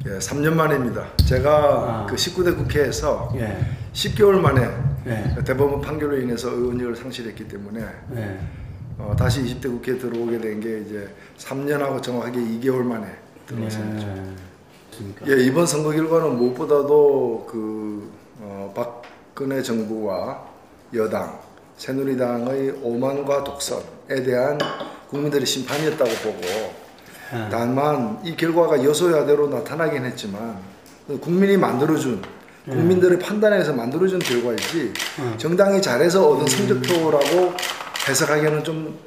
예, 3년 만입니다. 제가 그 19대 국회에서 10개월 만에 대법원 판결로 인해서 의원직을 상실했기 때문에 다시 20대 국회에 들어오게 된 게 이제 3년하고 정확하게 2개월 만에 들어왔습니다. 예, 이번 선거 결과는 무엇보다도 그 박근혜 정부와 여당, 새누리당의 오만과 독선에 대한 국민들의 심판이었다고 보고, 다만 이 결과가 여소야대로 나타나긴 했지만 국민이 만들어준, 국민들의 판단에서 만들어준 결과이지 정당이 잘해서 얻은 성적표라고 해석하기에는 좀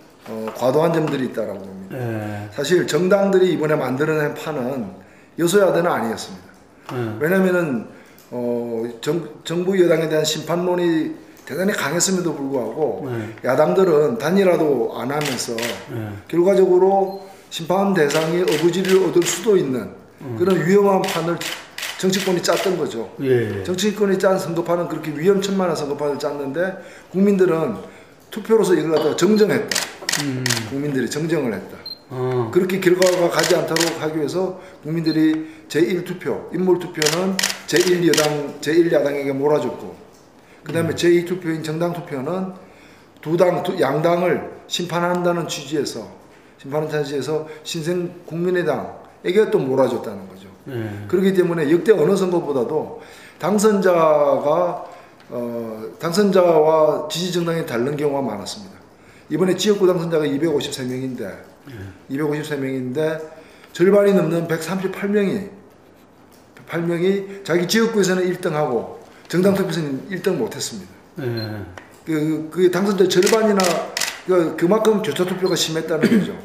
과도한 점들이 있다고 봅니다. 사실 정당들이 이번에 만들어낸 판은 여소야대는 아니었습니다. 왜냐면은 정부 여당에 대한 심판론이 대단히 강했음에도 불구하고 야당들은 단일화도 안 하면서 결과적으로 심판 대상이 어부지리를 얻을 수도 있는 그런 위험한 판을 정치권이 짰던 거죠. 정치권이 짠 선거판은 그렇게 위험천만한 선거판을 짰는데 국민들은 투표로서 이걸 갖다가 정정했다. 국민들이 정정을 했다. 그렇게 결과가 가지 않도록 하기 위해서 국민들이 제1투표, 인물투표는 제1야당에게 몰아줬고, 그 다음에 제2투표인 정당투표는 양당을 심판한다는 취지에서 신생 국민의당에게 또 몰아줬다는 거죠. 그렇기 때문에 역대 어느 선거보다도 당선자와 지지 정당이 다른 경우가 많았습니다. 이번에 지역구 당선자가 253명인데 절반이 넘는 138명이 자기 지역구에서는 1등하고 정당투표에서는 1등 못했습니다. 그 당선자 절반이나 그만큼 교차투표가 심했다는 거죠.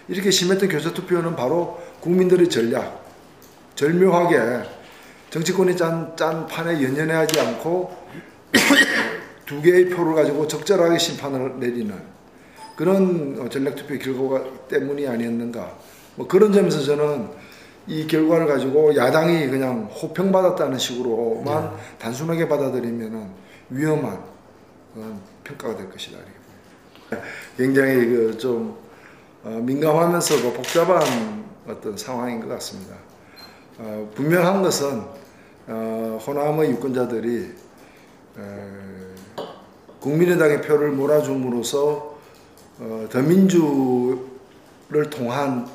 이렇게 심했던 교차투표는 바로 국민들의 절묘하게 정치권이 짠 판에 연연해하지 않고 두 개의 표를 가지고 적절하게 심판을 내리는 그런 전략투표 결과 때문이 아니었는가. 뭐 그런 점에서 저는 이 결과를 가지고 야당이 그냥 호평받았다는 식으로만 단순하게 받아들이면은 위험한 평가가 될 것이다. 굉장히 좀 민감하면서도 복잡한 어떤 상황인 것 같습니다. 분명한 것은 호남의 유권자들이 국민의당의 표를 몰아줌으로써 더민주를 통한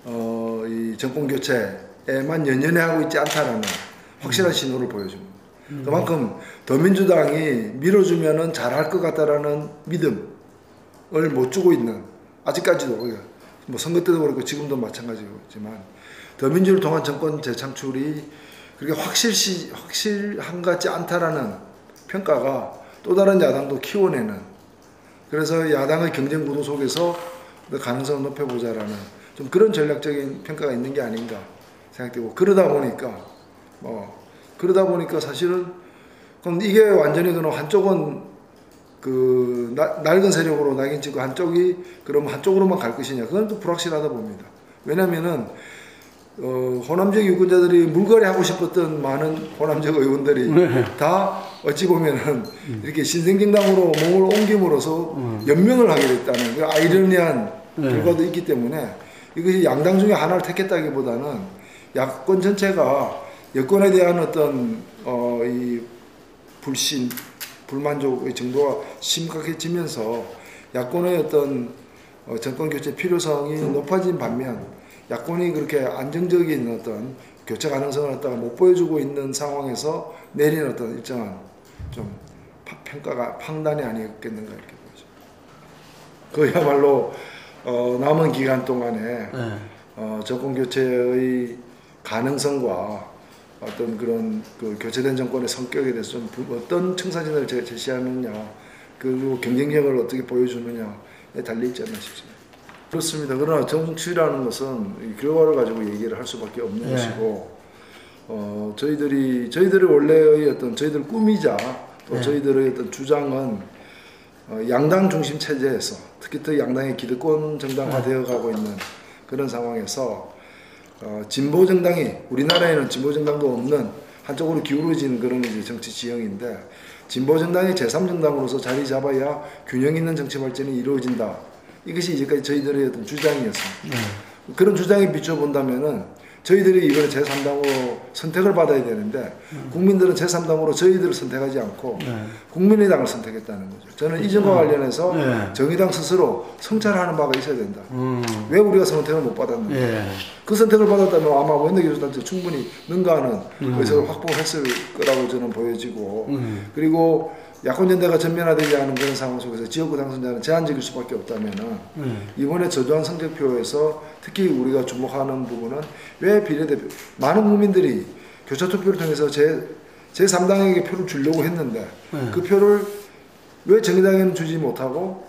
이 정권 교체에만 연연해하고 있지 않다라는 확실한 신호를 보여줍니다. 그만큼 더민주당이 밀어주면은 잘할 것 같다라는 믿음을 못 주고 있는, 아직까지도 뭐 선거 때도 그렇고 지금도 마찬가지지만 더민주를 통한 정권 재창출이 그렇게 확실한 것 같지 않다라는 평가가 또 다른 야당도 키워내는, 그래서 야당의 경쟁 구도 속에서 가능성을 높여보자라는 좀 그런 전략적인 평가가 있는 게 아닌가 생각되고, 그러다 보니까 사실은 그럼 이게 완전히 한쪽은 낡은 세력으로 낙인 찍고 한쪽이 그럼 한쪽으로만 갈 것이냐, 그건 또 불확실하다 봅니다. 왜냐면은 호남 지역 유권자들이 물갈이 하고 싶었던 많은 호남 지역 의원들이 다 어찌 보면은 이렇게 신생정당으로 몸을 옮김으로써 연명을 하게 됐다는 그 아이러니한 결과도 있기 때문에 이것이 양당 중에 하나를 택했다기보다는 야권 전체가 여권에 대한 어떤 이 불만족의 정도가 심각해지면서 야권의 어떤 정권 교체 필요성이 높아진 반면 야권이 그렇게 안정적인 어떤 교체 가능성을 갖다가 못 보여주고 있는 상황에서 내린 어떤 일정한 좀 판단이 아니었겠는가 이렇게 보죠. 그야말로 남은 기간 동안에 정권 교체의 가능성과 어떤 그런 교체된 정권의 성격에 대해서 좀 어떤 청사진을 제시하느냐, 그리고 경쟁력을 어떻게 보여주느냐에 달려있지 않나 싶습니다. 그렇습니다. 그러나 정치라는 것은 이 결과를 가지고 얘기를 할 수밖에 없는 것이고, 저희들이 원래의 어떤 저희들 꿈이자 또 저희들의 어떤 주장은 양당 중심 체제에서, 특히 또 양당의 기득권 정당화되어 가고 있는 그런 상황에서 진보 정당이, 우리나라에는 진보 정당도 없는 한쪽으로 기울어진 그런 이제 정치 지형인데, 진보 정당이 제3정당으로서 자리 잡아야 균형 있는 정치 발전이 이루어진다. 이것이 이제까지 저희들의 어떤 주장이었습니다. 그런 주장에 비춰본다면은 저희들이 이번에 제3당으로 선택을 받아야 되는데 국민들은 제3당으로 저희들을 선택하지 않고 국민의당을 선택했다는 거죠. 저는 이전과 관련해서 정의당 스스로 성찰하는 바가 있어야 된다. 왜 우리가 선택을 못 받았는가. 그 선택을 받았다면 아마 원내교섭단체 충분히 능가하는 의석을 확보했을 거라고 저는 보여지고 그리고 야권연대가 전면화되지 않은 그런 상황 속에서 지역구 당선자는 제한적일 수밖에 없다면은 이번에 저조한 성적표에서 특히 우리가 주목하는 부분은 왜 비례대표 많은 국민들이 교차투표를 통해서 제3당에게 표를 주려고 했는데 그 표를 왜 정의당에는 주지 못하고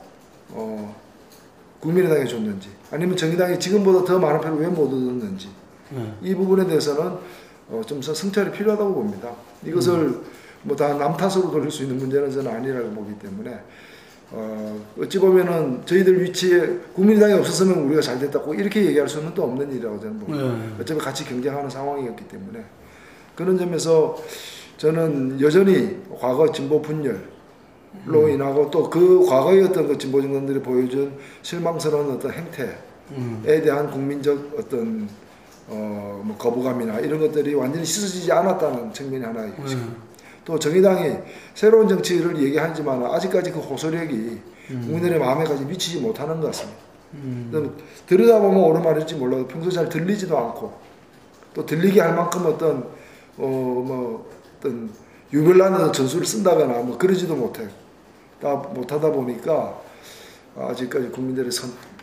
국민의당에 줬는지 아니면 정의당이 지금보다 더 많은 표를 왜 못 얻었는지 이 부분에 대해서는 좀 성찰이 필요하다고 봅니다. 이것을 뭐 다 남 탓으로 돌릴 수 있는 문제는 저는 아니라고 보기 때문에 어찌 보면은 저희들 위치에 국민의당이 없었으면 우리가 잘 됐다고 이렇게 얘기할 수는 또 없는 일이라고 저는 봅니다. 어차피 같이 경쟁하는 상황이었기 때문에 그런 점에서 저는 여전히 과거 진보 분열로 인하고 또 그 과거의 어떤 그 진보 정당들이 보여준 실망스러운 어떤 행태에 대한 국민적 어떤 뭐 거부감이나 이런 것들이 완전히 씻어지지 않았다는 측면이 하나 있고 또 정의당이 새로운 정치를 얘기하지만 아직까지 그 호소력이 국민들의 마음에까지 미치지 못하는 것 같습니다. 들여다보면 옳은 말일지 몰라도 평소 잘 들리지도 않고 또 들리게 할 만큼 어떤 어떤 유별난 전술을 쓴다거나 뭐 그러지도 못하다 보니까 아직까지 국민들의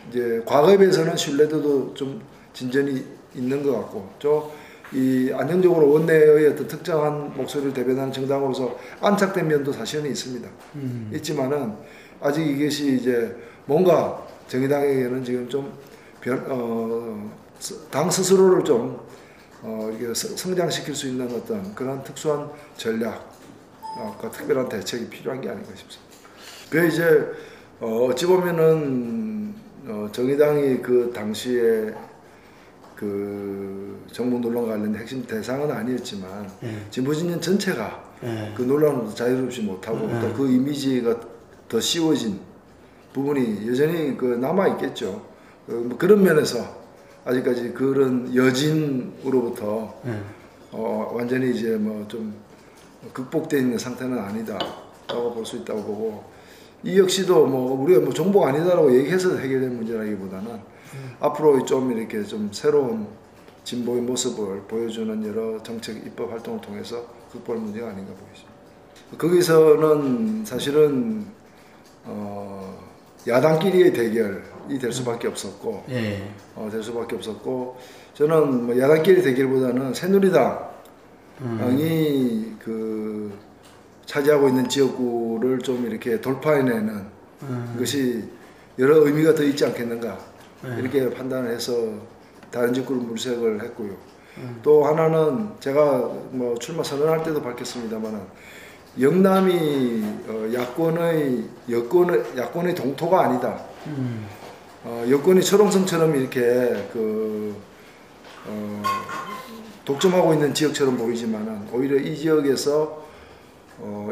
이제 과거에 비해서는 신뢰도도 좀 진전이 있는 것 같고 이 안정적으로 원내의 어떤 특정한 목소리를 대변하는 정당으로서 안착된 면도 사실은 있습니다. 있지만은 아직 이것이 이제 뭔가 정의당에게는 지금 좀 당 스스로를 좀 이렇게 성장시킬 수 있는 어떤 그런 특수한 전략과 특별한 대책이 필요한 게 아닌가 싶습니다. 그 이제 어찌 보면은 정의당이 그 당시에 그 정부 논란과 관련된 핵심 대상은 아니었지만 진보 진영 전체가 그 논란으로 자유롭지 못하고 또 그 이미지가 더 씌워진 부분이 여전히 그 남아 있겠죠. 뭐 그런 면에서 아직까지 그런 여진으로부터 완전히 이제 뭐 좀 극복되어 있는 상태는 아니다라고 볼 수 있다고 보고 이 역시도 뭐 우리가 뭐 정보가 아니다라고 얘기해서 해결된 문제라기보다는 앞으로 좀 이렇게 좀 새로운 진보의 모습을 보여주는 여러 정책 입법 활동을 통해서 극복할 문제가 아닌가 보겠습니다. 거기서는 사실은 야당끼리의 대결이 될 수밖에 없었고, 될 수밖에 없었고, 저는 뭐 야당끼리 대결보다는 새누리당이 그 차지하고 있는 지역구를 좀 이렇게 돌파해내는 것이 여러 의미가 더 있지 않겠는가. 이렇게 판단을 해서 다른 지역구를 물색을 했고요. 또 하나는 제가 뭐 출마 선언할 때도 밝혔습니다만은 영남이 야권의 동토가 아니다. 여권이 철옹성처럼 이렇게 독점하고 있는 지역처럼 보이지만은 오히려 이 지역에서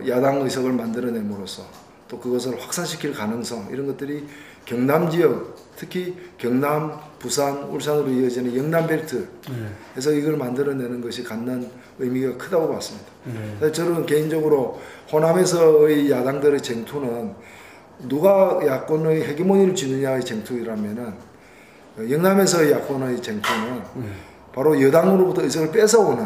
야당 의석을 만들어냄으로써 또 그것을 확산시킬 가능성 이런 것들이 경남 지역 특히 경남, 부산, 울산으로 이어지는 영남벨트에서 이걸 만들어내는 것이 갖는 의미가 크다고 봤습니다. 저는 개인적으로 호남에서의 야당들의 쟁투는 누가 야권의 헤게모니를 쥐느냐의 쟁투라면은 영남에서의 야권의 쟁투는 바로 여당으로부터 의석을 뺏어오는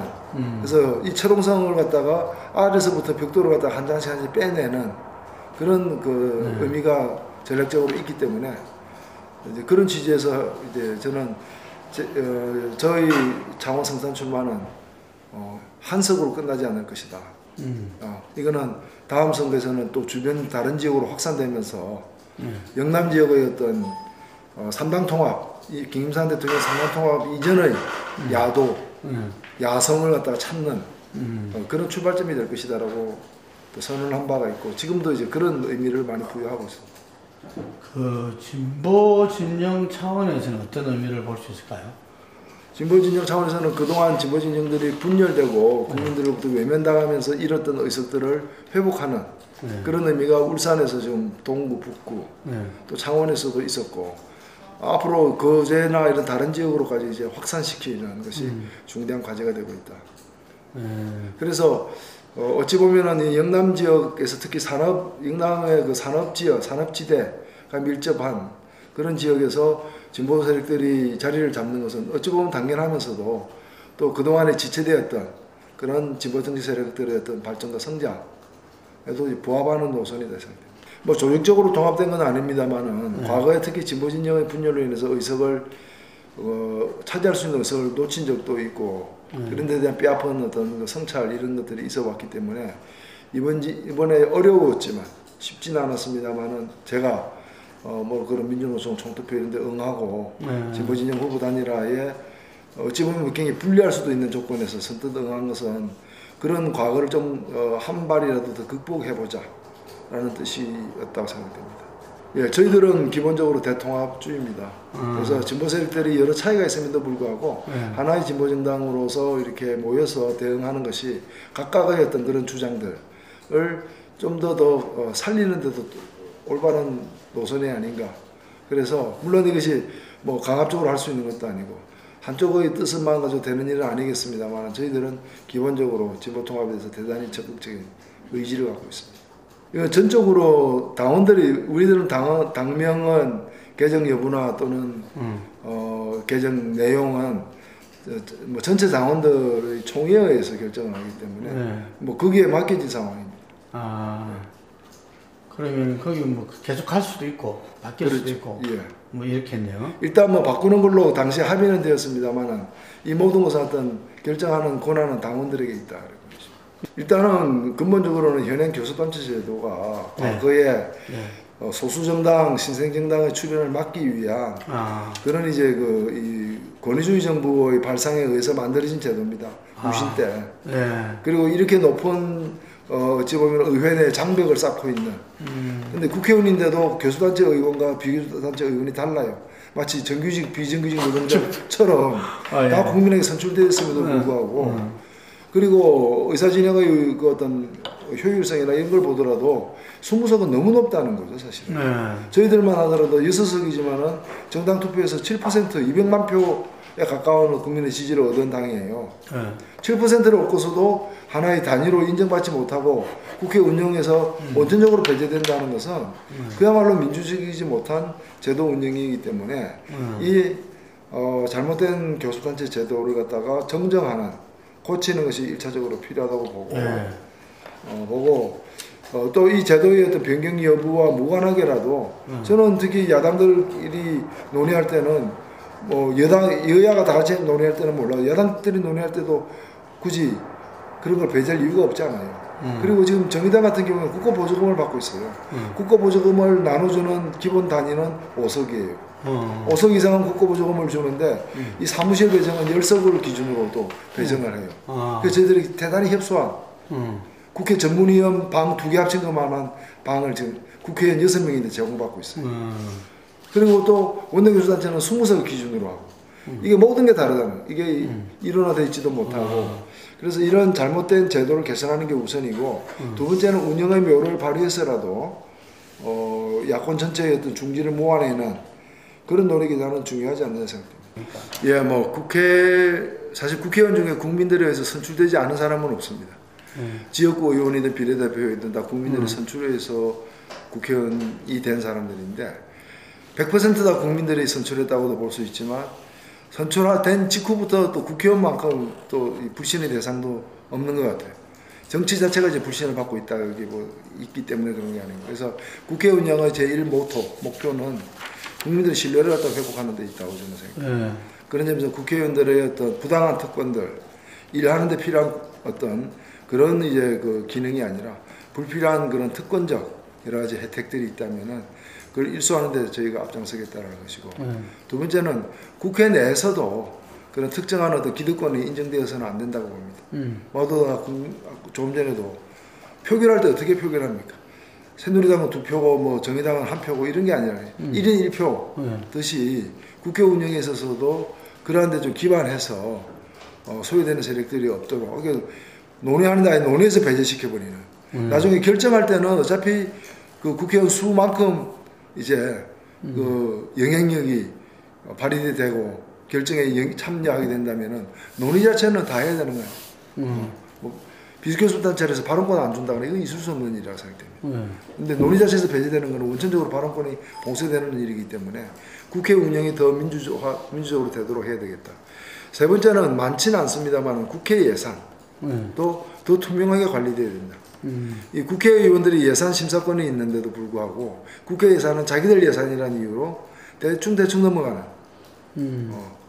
그래서 이 철옹성을 갖다가 아래서부터 벽돌을 갖다가 한 장씩 한 장씩 빼내는 그런 그 의미가 전략적으로 있기 때문에 이제 그런 취지에서 이제 저는 저희 창원 성산 출마는 한석으로 끝나지 않을 것이다. 이거는 다음 선거에서는 또 주변 다른 지역으로 확산되면서 영남 지역의 어떤 3당 통합, 이 김임산 대통령 3당 통합 이전의 야도, 야성을 갖다가 찾는 그런 출발점이 될 것이다라고 또 선언을 한 바가 있고 지금도 이제 그런 의미를 많이 부여하고 있습니다. 그 진보 진영 차원에서는 어떤 의미를 볼 수 있을까요? 진보 진영 차원에서는 그동안 진보 진영들이 분열되고 국민들로부터 외면당하면서 잃었던 의석들을 회복하는 그런 의미가 울산에서 지금 동구, 북구 또 창원에서도 있었고 앞으로 거제나 이런 다른 지역으로까지 이제 확산시키는 것이 중대한 과제가 되고 있다. 그래서 어찌 보면은 이 영남 지역에서 특히 영남의 그 산업지역, 산업지대가 밀접한 그런 지역에서 진보 세력들이 자리를 잡는 것은 어찌 보면 당연하면서도 또 그동안에 지체되었던 그런 진보 정치 세력들의 어떤 발전과 성장에도 부합하는 노선이다 생각합니다. 뭐 조직적으로 통합된 건 아닙니다만은 과거에 특히 진보 진영의 분열로 인해서 의석을 차지할 수 있는 의석을 놓친 적도 있고 그런 데 대한 뼈아픈 어떤 성찰 이런 것들이 있어 왔기 때문에 이번에 어려웠지만 쉽지는 않았습니다만은 제가 뭐 그런 민주노총 총투표 이런 데 응하고 진보 진영 후보 단일화에 어찌 보면 굉장히 불리할 수도 있는 조건에서 선뜻 응한 것은 그런 과거를 좀 한 발이라도 더 극복해보자 라는 뜻이었다고 생각됩니다. 예, 저희들은 기본적으로 대통합주의입니다. 그래서 진보 세력들이 여러 차이가 있음에도 불구하고 하나의 진보 정당으로서 이렇게 모여서 대응하는 것이 각각의 어떤 그런 주장들을 좀 더 살리는 데도 올바른 노선이 아닌가. 그래서 물론 이것이 뭐 강압적으로 할 수 있는 것도 아니고 한쪽의 뜻만 가지고 되는 일은 아니겠습니다만 저희들은 기본적으로 진보 통합에 대해서 대단히 적극적인 의지를 갖고 있습니다. 전적으로 당원들이 우리들은 당명은 개정 여부나 또는 개정 내용은 뭐 전체 당원들의 총회에 의해서 결정을 하기 때문에 뭐 거기에 맡겨진 상황입니다. 그러면 거기 뭐 계속 할 수도 있고 바뀔 수도 있고 뭐 이렇겠네요. 일단 뭐 바꾸는 걸로 당시 합의는 되었습니다만은 이 모든 것을 어떤 결정하는 권한은 당원들에게 있다. 일단은 근본적으로는 현행 교섭단체 제도가 과거에 소수정당, 신생정당의 출현을 막기 위한 그런 이제 이 권위주의 정부의 발상에 의해서 만들어진 제도입니다. 유신 때. 그리고 이렇게 높은 어찌 보면 의회 내 장벽을 쌓고 있는. 근데 국회의원인데도 교수단체 의원과 비교수단체 의원이 달라요. 마치 정규직, 비정규직 노동자처럼 다 국민에게 선출되었음에도 불구하고. 그리고 의사진영의 그 어떤 효율성이나 이런 걸 보더라도 20석은 너무 높다는 거죠, 사실은. 저희들만 하더라도 6석이지만은 정당 투표에서 7% 200만 표에 가까운 국민의 지지를 얻은 당이에요. 7%를 얻고서도 하나의 단위로 인정받지 못하고 국회 운영에서 원천적으로 배제된다는 것은 그야말로 민주적이지 못한 제도 운영이기 때문에 이 잘못된 교섭단체 제도를 갖다가 정정하는 고치는 것이 1차적으로 필요하다고 보고 또 이 제도의 어떤 변경 여부와 무관하게라도 저는 특히 야당들이 논의할 때는 뭐 여야가 다 같이 논의할 때는 몰라도 야당들이 논의할 때도 굳이 그런 걸 배제할 이유가 없잖아요. 그리고 지금 정의당 같은 경우는 국고보조금을 받고 있어요. 국고보조금을 나눠주는 기본 단위는 5석이에요. 5석 이상은 국고보조금을 주는데 이 사무실 배정은 10석을 기준으로 또 배정을 해요. 그래서 저희들이 대단히 협소한 국회 전문위원 방 2개 합친 것만한 방을 지금 국회의원 6명인데 제공받고 있어요. 그리고 또 원내교수단체는 20석을 기준으로 하고 이게 모든 게 다르다는 이게 일원화되어 있지도 못하고 그래서 이런 잘못된 제도를 개선하는 게 우선이고 두 번째는 운영의 묘를 발휘해서라도 야권 전체의 어떤 중지를 모아내는 그런 노력이 나는 중요하지 않나 생각합니다. 예, 뭐 사실 국회의원 중에 국민들에 의해서 선출되지 않은 사람은 없습니다. 지역구 의원이든 비례대표이든 다 국민들이 선출해서 국회의원이 된 사람들인데 100% 다 국민들이 선출했다고도 볼 수 있지만 선출된 직후부터 또 국회의원만큼 또 불신의 대상도 없는 것 같아요. 정치 자체가 이제 불신을 받고 있다 여기 뭐 있기 때문에 그런 게 아닌가. 그래서 국회 운영의 제1 목표는 국민들의 신뢰를 갖다 회복하는 데 있다고 저는 생각합니다. 그런 점에서 국회의원들의 어떤 부당한 특권들 일하는 데 필요한 어떤 그런 이제 그 기능이 아니라 불필요한 그런 특권적 여러 가지 혜택들이 있다면은 그걸 일소하는 데 저희가 앞장서겠다는 것이고 두 번째는 국회 내에서도 그런 특정한 어떤 기득권이 인정되어서는 안 된다고 봅니다. 모두가 조금 전에도 표결할 때 어떻게 표결합니까? 새누리당은 2표고 뭐 정의당은 1표고 이런 게 아니라 1인 1표 듯이 국회 운영에 있어서도 그러한 데 좀 기반해서 소외되는 세력들이 없도록 논의하는데 아니 논의해서 배제시켜버리는 나중에 결정할 때는 어차피 그 국회의원 수만큼 이제 그 영향력이 발의되고 되고 결정에 참여하게 된다면은 논의 자체는 다 해야 되는 거예요. 뭐 비교섭단체에서 발언권 안 준다거나 이건 있을 수 없는 일이라고 생각됩니다. 근데 논의 자체에서 배제되는 것은 원천적으로 발언권이 봉쇄되는 일이기 때문에 국회 운영이 더 민주적으로 되도록 해야 되겠다. 세 번째는 많지는 않습니다만 국회 예산도 더 투명하게 관리돼야 된다. 이 국회의원들이 예산 심사권이 있는데도 불구하고 국회 예산은 자기들 예산이라는 이유로 대충 넘어가는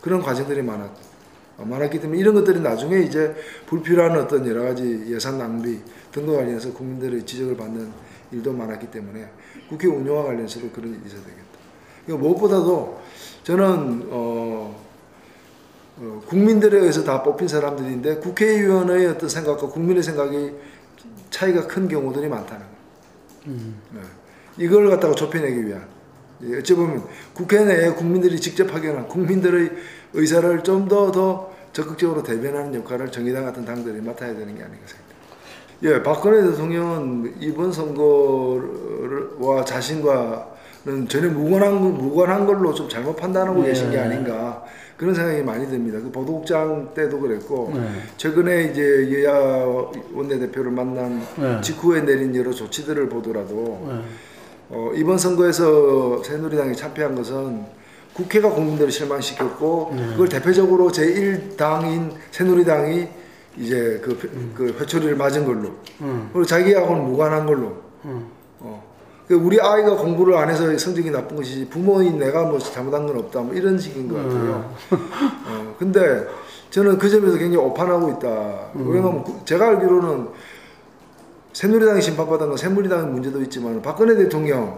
그런 과정들이 많았기 때문에 이런 것들이 나중에 이제 불필요한 어떤 여러 가지 예산 낭비 등과 관련해서 국민들의 지적을 받는 일도 많았기 때문에 국회 운영과 관련해서도 그런 일이 있어야 되겠다. 무엇보다도 저는 국민들에 의해서 다 뽑힌 사람들인데 국회의원의 어떤 생각과 국민의 생각이 차이가 큰 경우들이 많다는 거예요. 이걸 갖다가 좁혀내기 위한 어찌 보면 국회 내에 국민들이 직접 하게는 국민들의 의사를 좀 더 적극적으로 대변하는 역할을 정의당 같은 당들이 맡아야 되는 게 아닌가 생각합니다. 예, 박근혜 대통령은 이번 선거와 자신과는 전혀 무관한 걸로 좀 잘못 판단하고 계신 게 아닌가 그런 생각이 많이 듭니다. 그 보도국장 때도 그랬고 최근에 이제 여야 원내대표를 만난 직후에 내린 여러 조치들을 보더라도 이번 선거에서 새누리당이 참패한 것은 국회가 국민들을 실망시켰고 그걸 대표적으로 제1당인 새누리당이 이제 그 회초리를 맞은 걸로 그리고 자기하고는 무관한 걸로 우리 아이가 공부를 안 해서 성적이 나쁜 것이지 부모인 내가 뭐 잘못한 건 없다 뭐 이런 식인 것 같아요. 근데 저는 그 점에서 굉장히 오판하고 있다. 왜냐하면 제가 알기로는 새누리당이 심판받은 건 새누리당의 문제도 있지만 박근혜 대통령의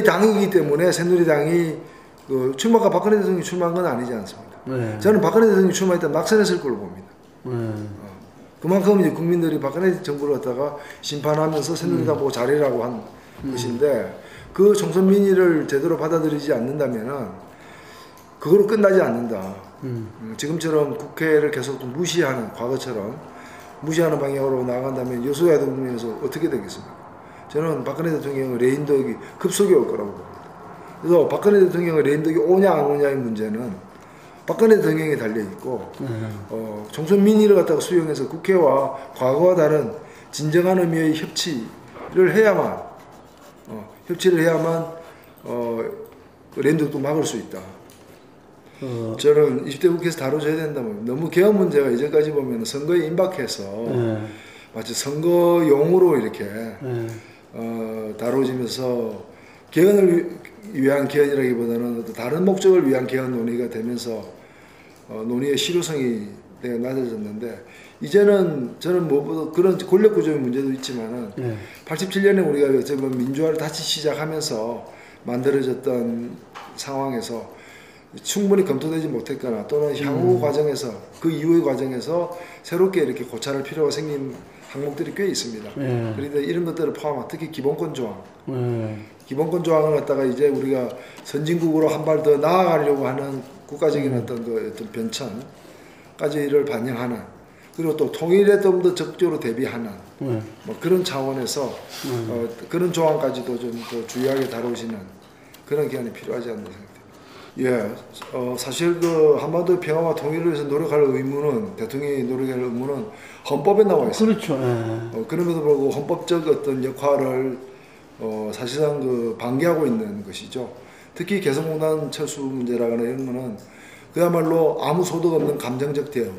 당이기 때문에 새누리당이 출마가 박근혜 대통령이 출마한 건 아니지 않습니다. 저는 박근혜 대통령이 출마했다면 낙선했을 걸로 봅니다. 그만큼 이제 국민들이 박근혜 정부를 갖다가 심판하면서 새누리당 보고 잘해라고 한 것인데 그 총선 민의를 제대로 받아들이지 않는다면은 그거로 끝나지 않는다. 지금처럼 국회를 계속 좀 무시하는 과거처럼 무시하는 방향으로 나간다면 여소야도 국면에서 어떻게 되겠습니까? 저는 박근혜 대통령의 레임덕이 급속히 올 거라고 봅니다. 그래서 박근혜 대통령의 레임덕이 오냐 안 오냐의 문제는 박근혜 대통령에 달려있고 총선 민의를 갖다가 수용해서 국회와 과거와 다른 진정한 의미의 협치를 해야만 레임덕도 막을 수 있다. 저는 20대 국회에서 다뤄줘야 된다면 너무 개헌 문제가 이제까지 보면 선거에 임박해서 마치 선거용으로 이렇게 다뤄지면서 개헌을 위한 개헌이라기보다는 또 다른 목적을 위한 개헌 논의가 되면서 논의의 실효성이 되게 낮아졌는데 이제는 저는 무엇보다 그런 권력 구조의 문제도 있지만은 87년에 우리가 어쩌면 민주화를 다시 시작하면서 만들어졌던 상황에서 충분히 검토되지 못했거나 또는 향후 과정에서 그 이후의 과정에서 새롭게 이렇게 고찰할 필요가 생긴 항목들이 꽤 있습니다. 그런데 이런 것들을 포함한 특히 기본권 조항, 기본권 조항을 갖다가 이제 우리가 선진국으로 한 발 더 나아가려고 하는 국가적인 어떤 변천까지를 반영하는 그리고 또 통일에 좀 더 적극적으로 대비하는 뭐 그런 차원에서 그런 조항까지도 좀 더 주의하게 다루시는 그런 기간이 필요하지 않나 생각합니다. 예, 사실 그 한반도 평화와 통일을 위해서 노력할 의무는 대통령이 노력할 의무는 헌법에 나와 있습니다. 그렇죠. 그럼에도 불구하고 헌법적 어떤 역할을 사실상 그 방기하고 있는 것이죠. 특히 개성공단 철수 문제라거나 이런 거는 그야말로 아무 소득 없는 감정적 대응.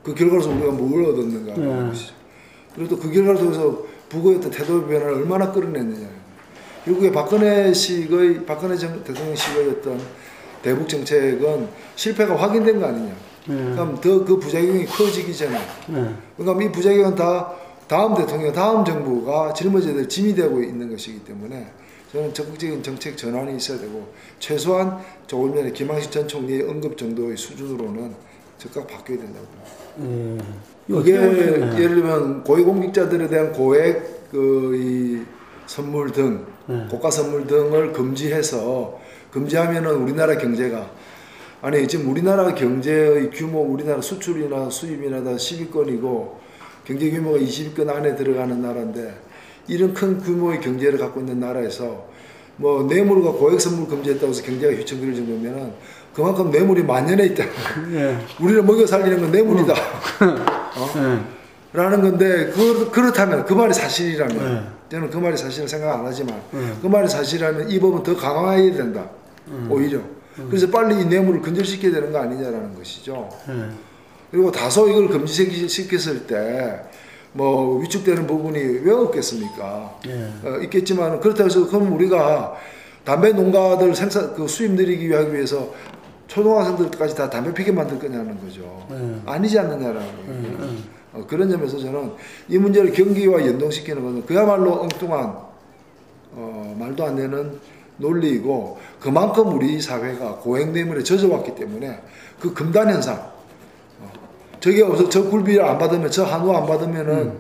그 결과로서 우리가 뭘 얻었는가 하는 것이죠. 그리고 또 그 결과를 통해서 북의 어떤 태도 변화를 얼마나 끌어냈느냐. 결국에 박근혜 대통령 시기의 어떤 대북 정책은 실패가 확인된 거 아니냐. 그럼 더 그 부작용이 커지기 전에. 그러니까 이 부작용은 다 다음 대통령, 다음 정부가 짊어져야 될 짐이 되고 있는 것이기 때문에 저는 적극적인 정책 전환이 있어야 되고 최소한 조금 전에 김항식 전 총리의 언급 정도의 수준으로는 즉각 바뀌어야 된다고 봅니다. 이게 예를 들면 고위공직자들에 대한 고액 이 선물 등 고가 선물 등을 금지하면은 우리나라 경제가 아니 지금 우리나라 경제의 규모 우리나라 수출이나 수입이나 다 10위권이고 경제 규모가 20위권 안에 들어가는 나라인데 이런 큰 규모의 경제를 갖고 있는 나라에서 뭐 뇌물과 고액 선물 금지했다고 해서 경제가 휘청거릴 정도면은 그만큼 뇌물이 만연해 있다. 예. 우리를 먹여 살리는 건 뇌물이다. 라는 건데 그렇다면 그 말이 사실이라면 저는 그 말이 사실을 생각 안 하지만 그 말이 사실이라면 이 법은 더 강화해야 된다. 오히려. 그래서 빨리 이 뇌물을 근절시켜야 되는 거 아니냐라는 것이죠. 그리고 다소 이걸 금지시켰을 때 뭐 위축되는 부분이 왜 없겠습니까? 있겠지만 그렇다고 해서 그럼 우리가 담배 농가들 수입 늘리기 위해서 초등학생들까지 다 담배 피게 만들 거냐는 거죠. 아니지 않느냐라는 거예요. 그런 점에서 저는 이 문제를 경기와 연동시키는 것은 그야말로 엉뚱한 말도 안 되는 논리이고 그만큼 우리 사회가 고액뇌물에 젖어왔기 때문에 그 금단 현상 저게 없어 저 굴비를 안 받으면 저 한우 안 받으면은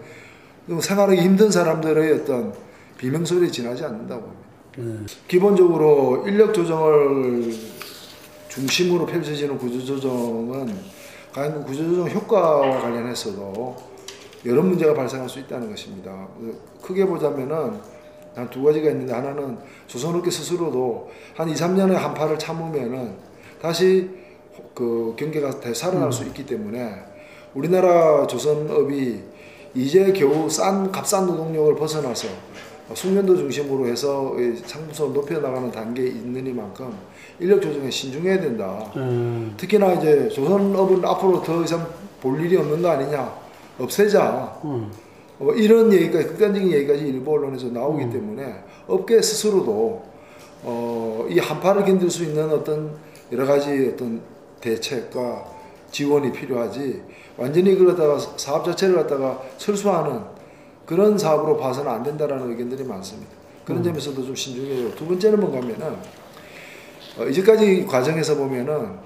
생활하기 힘든 사람들의 어떤 비명소리에 지나지 않는다고 봅니다. 기본적으로 인력 조정을 중심으로 펼쳐지는 구조조정은 과연 그 구조조정 효과와 관련해서도 여러 문제가 발생할 수 있다는 것입니다. 크게 보자면은 한 두 가지가 있는데 하나는 조선업계 스스로도 한 2, 3년의 한파를 참으면은 다시 그 경계가 되살아날 수 있기 때문에 우리나라 조선업이 이제 겨우 값싼 노동력을 벗어나서 숙련도 중심으로 해서 상품성을 높여나가는 단계에 있느니만큼 인력 조정에 신중해야 된다. 특히나 이제 조선업은 앞으로 더 이상 볼 일이 없는 거 아니냐. 없애자. 이런 얘기까지, 극단적인 얘기까지 일부 언론에서 나오기 때문에 업계 스스로도 이 한파를 견딜 수 있는 어떤 여러 가지 어떤 대책과 지원이 필요하지 완전히 그러다가 사업 자체를 갖다가 철수하는 그런 사업으로 봐서는 안 된다라는 의견들이 많습니다. 그런 점에서도 좀 신중해요. 두 번째는 뭔가 하면은 이제까지 과정에서 보면은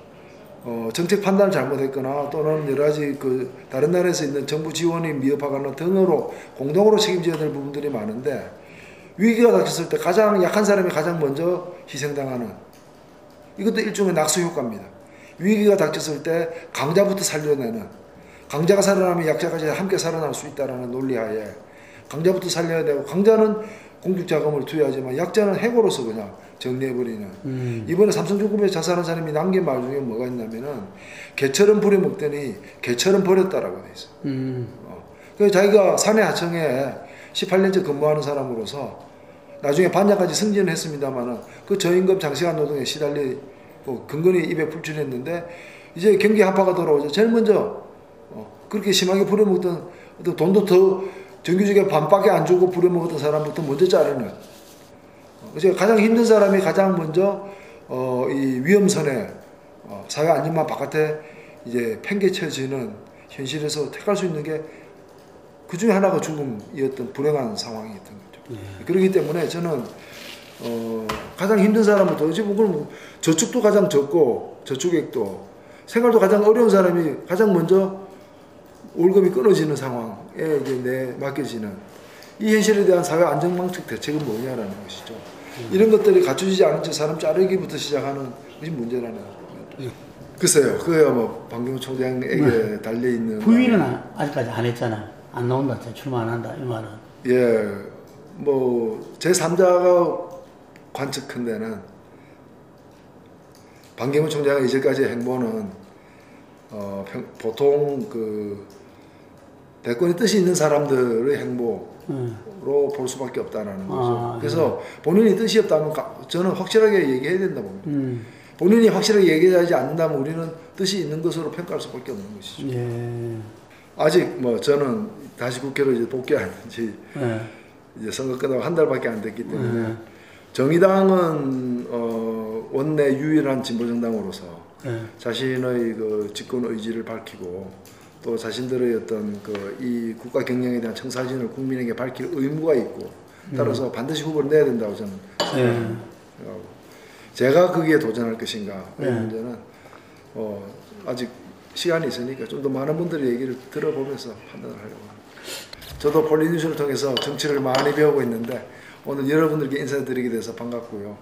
정책 판단을 잘못했거나 또는 여러 가지 그 다른 나라에서 있는 정부 지원이 미흡하거나 등으로 공동으로 책임져야 될 부분들이 많은데 위기가 닥쳤을 때 가장 약한 사람이 가장 먼저 희생당하는 이것도 일종의 낙수 효과입니다. 위기가 닥쳤을 때 강자부터 살려내는 강자가 살아나면 약자까지 함께 살아날 수 있다는 논리하에 강자부터 살려야 되고 강자는 공직자금을 투여하지만 약자는 해고로서 그냥 정리해버리는 이번에 삼성중공업에 자살한 사람이 남긴 말 중에 뭐가 있냐면은 개처럼 부려먹더니 개처럼 버렸다라고 돼 있어요. 그래서 자기가 사내 하청에 18년째 근무하는 사람으로서 나중에 반야까지 승진을 했습니다만은 그 저임금 장시간 노동에 시달리고 근근히 입에 불출했는데 이제 경기 한파가 돌아오자 제일 먼저 그렇게 심하게 부려먹던 돈도 더 정규직에 반밖에 안 주고 부려먹었던 사람부터 먼저 자르는 그래서 가장 힘든 사람이 가장 먼저 이 위험선에 사회 안전망 바깥에 이제 팽개쳐지는 현실에서 택할 수 있는 게 그 중에 하나가 죽음이었던 불행한 상황이었던 거죠. 그렇기 때문에 저는 가장 힘든 사람부터 지금 그럼 저축도 가장 적고 저축액도 생활도 가장 어려운 사람이 가장 먼저 월급이 끊어지는 상황에 이제 맡겨지는 이 현실에 대한 사회 안전망측 대책은 뭐냐라는 것이죠. 이런 것들이 갖춰지지 않은 채 사람 자르기부터 시작하는 것이 문제라는 거죠. 글쎄요, 그거야 뭐 방금 총장에게 달려있는 부인은 아직까지 안 했잖아. 안 나온다, 출마 안 한다 이 말은. 예, 뭐 제3자가 관측한데는 반기문 총장의 이제까지의 행보는 보통 그 대권의 뜻이 있는 사람들의 행보로 볼 수밖에 없다는 거죠. 그래서 본인이 뜻이 없다면 저는 확실하게 얘기해야 된다 봅니다. 본인이 확실하게 얘기하지 않는다면 우리는 뜻이 있는 것으로 평가할 수밖에 없는 것이죠. 예. 아직 뭐 저는 다시 국회로 이제 복귀한 지 이제 선거 끝나고 한 달밖에 안 됐기 때문에 정의당은 원내 유일한 진보정당으로서 자신의 그 집권 의지를 밝히고 또 자신들의 어떤 그 이 국가 경영에 대한 청사진을 국민에게 밝힐 의무가 있고 따라서 반드시 후보를 내야 된다고 저는 생각합니다. 제가 거기에 도전할 것인가 이 문제는 아직 시간이 있으니까 좀 더 많은 분들의 얘기를 들어보면서 판단을 하려고 합니다. 저도 폴리뉴스를 통해서 정치를 많이 배우고 있는데 오늘 여러분들께 인사드리게 돼서 반갑고요.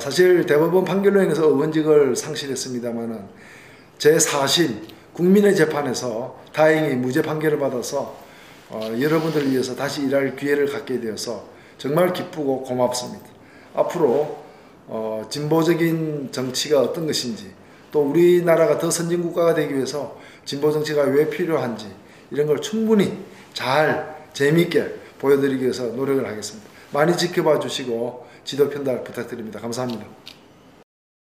사실 대법원 판결로 인해서 의원직을 상실했습니다만은 제 4심 국민의 재판에서 다행히 무죄 판결을 받아서 여러분들을 위해서 다시 일할 기회를 갖게 되어서 정말 기쁘고 고맙습니다. 앞으로 진보적인 정치가 어떤 것인지, 또 우리나라가 더 선진국가가 되기 위해서 진보 정치가 왜 필요한지 이런 걸 충분히 잘 재미있게 보여드리기 위해서 노력을 하겠습니다. 많이 지켜봐 주시고 지도 편달 부탁드립니다. 감사합니다.